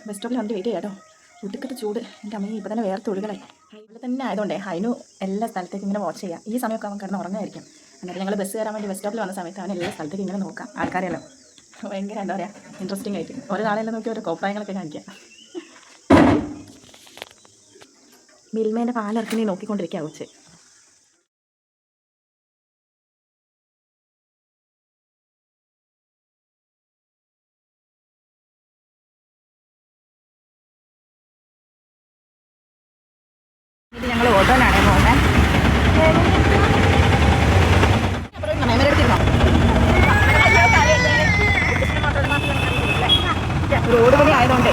Bus സ്റ്റോപ്പിൽ വന്നിട്ട് wait ചെയ്യാം കേട്ടോ. ഒടുക്കത്തെ ചൂട്. എൻ്റെ അമ്മയെ ഇപ്പോൾ തന്നെ വേറെ തൊഴികളായി. ഇവിടെ തന്നെ ആയതുകൊണ്ടേ ഹൈനു എല്ലാ സ്ഥലത്തേക്ക് ഇങ്ങനെ വാച്ച് ചെയ്യാം. ഈ സമയമൊക്കെ അവൻ കിടന്ന് ഉറങ്ങായിരിക്കും. എന്നിട്ട് ഞങ്ങൾ ബസ് കയറാൻ വേണ്ടി ബസ് സ്റ്റോപ്പിൽ വന്ന സമയത്ത് അവൻ എല്ലാ സ്ഥലത്തേക്ക് ഇങ്ങനെ നോക്കാം. ആൾക്കാരെയല്ലോ ഭയങ്കര എന്താ പറയുക, ഇൻട്രസ്റ്റിംഗ് ആയിട്ട് ഒരാളെല്ലാം നോക്കി ഓരോ കോപ്രായങ്ങളൊക്കെ കാണിക്കാം. മിൽമേൻ്റെ പാലിറക്കി നോക്കിക്കൊണ്ടിരിക്കുക ഉച്ച. ഇത് ഞങ്ങൾ ഓട്ടോയിലാണേ പോകുന്നത്. റോഡ് പണി ആയതുകൊണ്ട്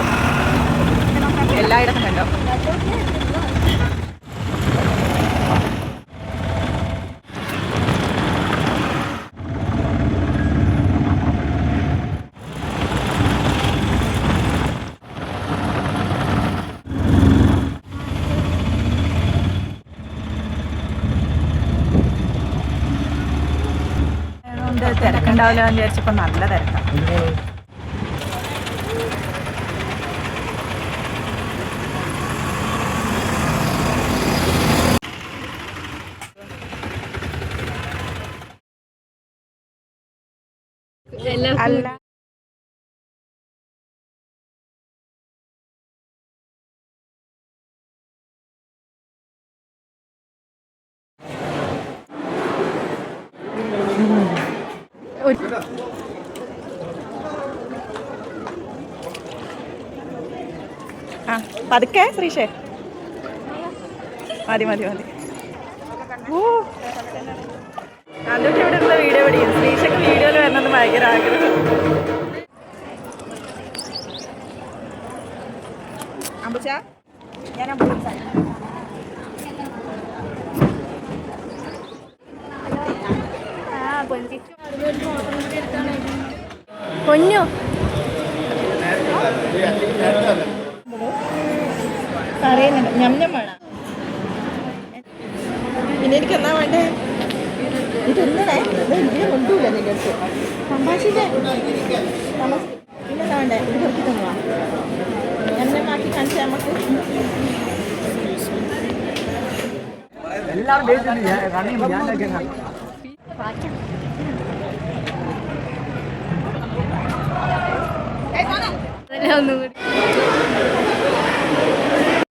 എല്ലായിടത്തും കണ്ടോ. തിരക്കുണ്ടാവില്ല എന്ന് വിചാരിച്ചപ്പോൾ നല്ല തിരക്കാണ്. അല്ല ആ പതുക്കെ ശ്രീഷേ. മതി മതി മതി. ഓ അതൊക്കെ ഇവിടെ ഉള്ള വീഡിയോ പിടിക്കും. ശ്രീഷയ്ക്ക് വീഡിയോയിൽ വരുന്നത് ഭയങ്കര ആഗ്രഹം. അമ്പുച്ച ഞാൻ പൊന്നു പറയുന്നുണ്ട് ഞം ഞം വേണം. പിന്നെ എനിക്ക് എന്നാ വേണ്ടേ? ഇതൊന്നേ ഇതിനെ കൊണ്ടുപോയില്ല നിന്റെ അടുത്ത് സംഭാഷിച്ചേ. പിന്നെന്താ വേണ്ടേ? ഇത് കുറച്ച് തന്നുവാ ഞം ഞം ആക്കി കാണിച്ചാൽ നമുക്ക്. ഒന്നും കൂടി